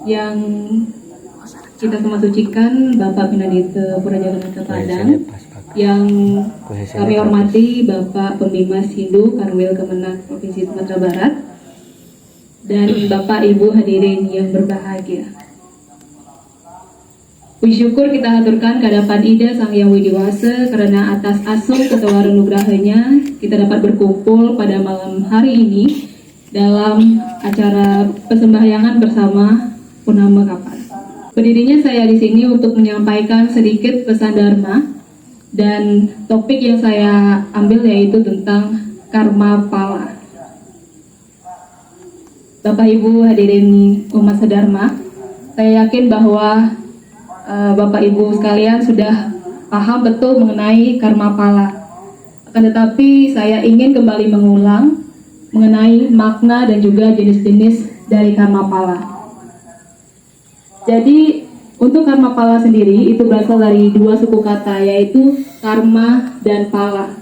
yang kita semua sucikan Bapak Pinadite Pura Jagannatha Padang, yang kami hormati Bapak Pembimas Hindu Kanwil Kemenak Provinsi Sumatera Barat, dan Bapak Ibu hadirin yang berbahagia. Puji syukur kita haturkan kehadapan Ida Sang Hyang Widiwasa karena atas asung ketewaran nugrahanya kita dapat berkumpul pada malam hari ini dalam acara persembahyangan bersama Purnama Kapan. Berdirinya saya di sini untuk menyampaikan sedikit pesan Dharma, dan topik yang saya ambil yaitu tentang karma pala. Bapak Ibu hadirin umat sedharma, saya yakin bahwa Bapak Ibu sekalian sudah paham betul mengenai karma pala. Akan tetapi saya ingin kembali mengulang mengenai makna dan juga jenis-jenis dari karma pala. Jadi untuk karma pala sendiri itu berasal dari dua suku kata, yaitu karma dan pala.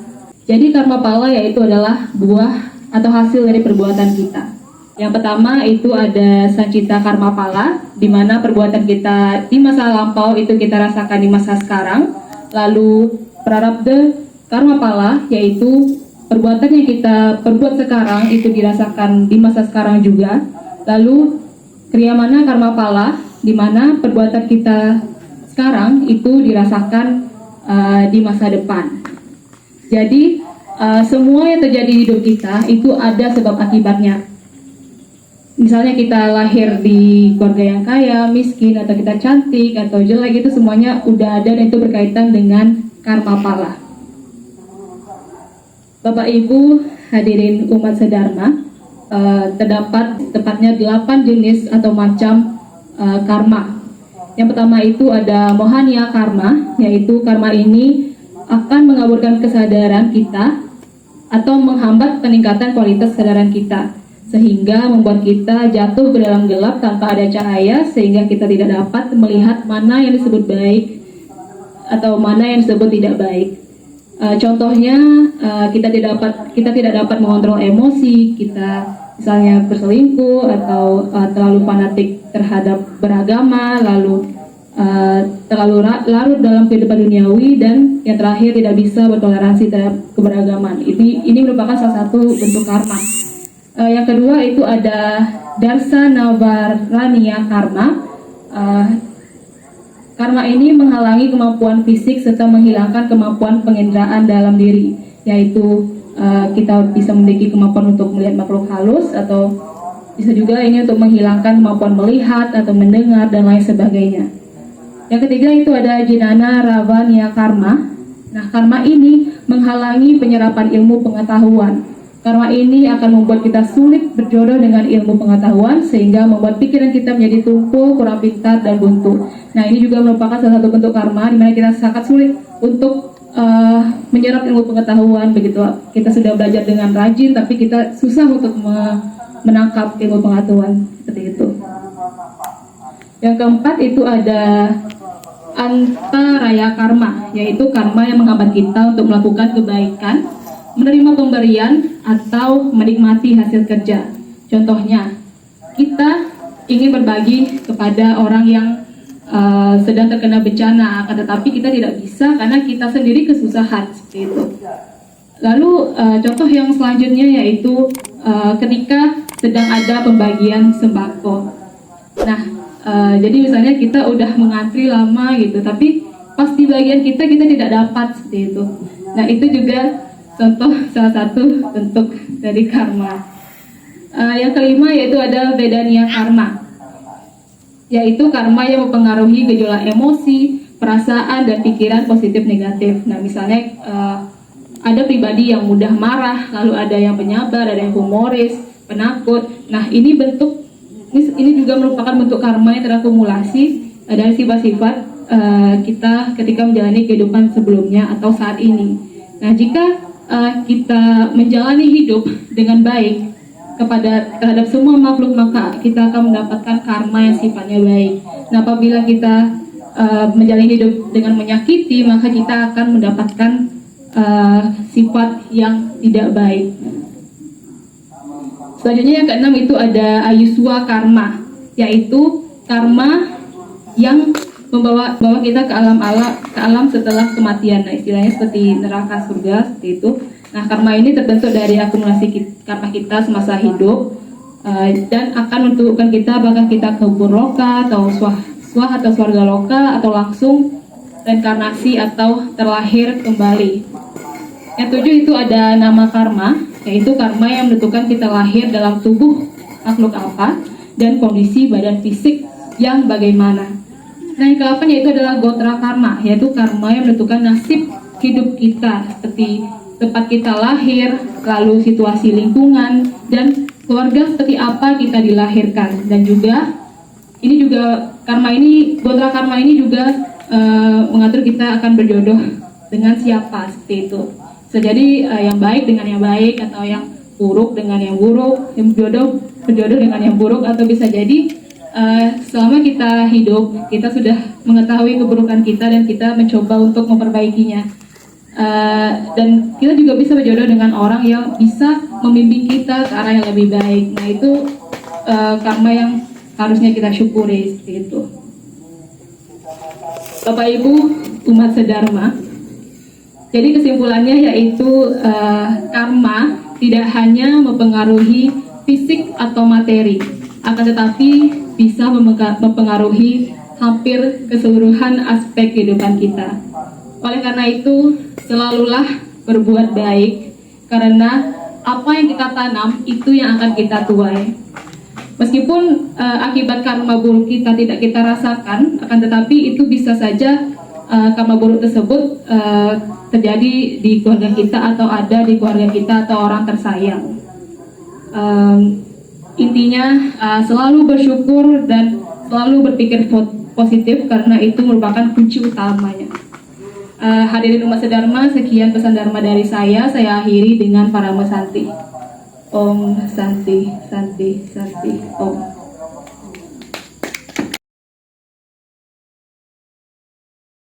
Jadi karma pala yaitu adalah buah atau hasil dari perbuatan kita. Yang pertama itu ada sancita karma pala, di mana perbuatan kita di masa lampau itu kita rasakan di masa sekarang. Lalu prarabdha karma pala yaitu perbuatan yang kita perbuat sekarang itu dirasakan di masa sekarang juga. Lalu kriyamana karma pala, di mana perbuatan kita sekarang itu dirasakan di masa depan. Jadi semua yang terjadi di hidup kita itu ada sebab akibatnya. Misalnya kita lahir di keluarga yang kaya, miskin, atau kita cantik atau jelek, itu semuanya udah ada dan itu berkaitan dengan karma pala. Bapak Ibu hadirin umat sedharma, terdapat tepatnya 8 jenis atau macam karma. Yang pertama itu ada mohaniya karma, yaitu karma ini akan mengaburkan kesadaran kita atau menghambat peningkatan kualitas kesadaran kita, sehingga membuat kita jatuh ke dalam gelap tanpa ada cahaya, sehingga kita tidak dapat melihat mana yang disebut baik atau mana yang disebut tidak baik. Contohnya kita tidak dapat mengontrol emosi kita, misalnya berselingkuh atau terlalu fanatik terhadap beragama, lalu terlalu larut dalam kehidupan duniawi, dan yang terakhir tidak bisa bertoleransi terhadap keberagaman. Ini merupakan salah satu bentuk karma. Yang kedua itu ada darsa navaraniya karma. Karma ini menghalangi kemampuan fisik serta menghilangkan kemampuan penginderaan dalam diri, yaitu kita bisa memiliki kemampuan untuk melihat makhluk halus, atau bisa juga ini untuk menghilangkan kemampuan melihat atau mendengar dan lain sebagainya. Yang ketiga itu ada jinana ravaniya karma. Nah, karma ini menghalangi penyerapan ilmu pengetahuan. Karma ini akan membuat kita sulit berjodoh dengan ilmu pengetahuan, sehingga membuat pikiran kita menjadi tumpul, kurang pintar, dan buntu. Nah, ini juga merupakan salah satu bentuk karma, di mana kita sangat sulit untuk menyerap ilmu pengetahuan. Begitu kita sudah belajar dengan rajin, tapi kita susah untuk menangkap ilmu pengetahuan, seperti itu. Yang keempat itu ada antaraya karma, yaitu karma yang menghambat kita untuk melakukan kebaikan, menerima pemberian, atau menikmati hasil kerja. Contohnya, kita ingin berbagi kepada orang yang sedang terkena bencana, akan tetapi kita tidak bisa karena kita sendiri kesusahan, seperti itu. Lalu contoh yang selanjutnya yaitu ketika sedang ada pembagian sembako. Nah, jadi misalnya kita udah mengantri lama gitu, tapi pas di bagian kita tidak dapat, seperti itu. Nah, itu juga contoh salah satu bentuk dari karma. Yang kelima yaitu ada vedaniya karma, yaitu karma yang mempengaruhi gejolak emosi, perasaan, dan pikiran positif negatif. Nah, misalnya ada pribadi yang mudah marah, lalu ada yang penyabar, ada yang humoris, penakut. Nah, ini juga merupakan bentuk karma yang terakumulasi dari sifat-sifat kita ketika menjalani kehidupan sebelumnya atau saat ini. Nah, jika kita menjalani hidup dengan baik terhadap semua makhluk, maka kita akan mendapatkan karma yang sifatnya baik. Nah, apabila kita menjalani hidup dengan menyakiti, maka kita akan mendapatkan sifat yang tidak baik. Selanjutnya yang keenam itu ada ayuswa karma, yaitu karma yang bawa kita ke alam setelah kematian. Nah, istilahnya seperti neraka surga seperti itu. Nah, karma ini terbentuk dari akumulasi karma kita semasa hidup, dan akan menentukan kita apakah kita ke burloka atau swah atau swarga loka, atau langsung reinkarnasi atau terlahir kembali. Yang tujuh itu ada nama karma, yaitu karma yang menentukan kita lahir dalam tubuh makhluk apa dan kondisi badan fisik yang bagaimana. Nah, yang ke-8 yaitu adalah gotra karma, yaitu karma yang menentukan nasib hidup kita, seperti tempat kita lahir, lalu situasi lingkungan, dan keluarga seperti apa kita dilahirkan. Dan juga gotra karma ini juga mengatur kita akan berjodoh dengan siapa, seperti itu. Bisa jadi yang baik dengan yang baik, atau yang buruk dengan yang buruk, yang berjodoh dengan yang buruk, atau bisa jadi selama kita hidup, kita sudah mengetahui keburukan kita dan kita mencoba untuk memperbaikinya. Dan kita juga bisa berjodoh dengan orang yang bisa membimbing kita ke arah yang lebih baik. Nah, itu karma yang harusnya kita syukuri, seperti itu. Bapak Ibu umat sedharma, jadi kesimpulannya yaitu karma tidak hanya mempengaruhi fisik atau materi, akan tetapi bisa mempengaruhi hampir keseluruhan aspek kehidupan kita. Oleh karena itu, selalulah berbuat baik, karena apa yang kita tanam itu yang akan kita tuai. Meskipun akibat karma buruk kita tidak kita rasakan, akan tetapi itu bisa saja karma buruk tersebut terjadi di keluarga kita, atau ada di keluarga kita atau orang tersayang. Intinya selalu bersyukur dan selalu berpikir positif, karena itu merupakan kunci utamanya. Hadirin umat sedharma, sekian pesan dharma dari saya akhiri dengan Parama Santi. Om Santi, Santi, Santi, Om.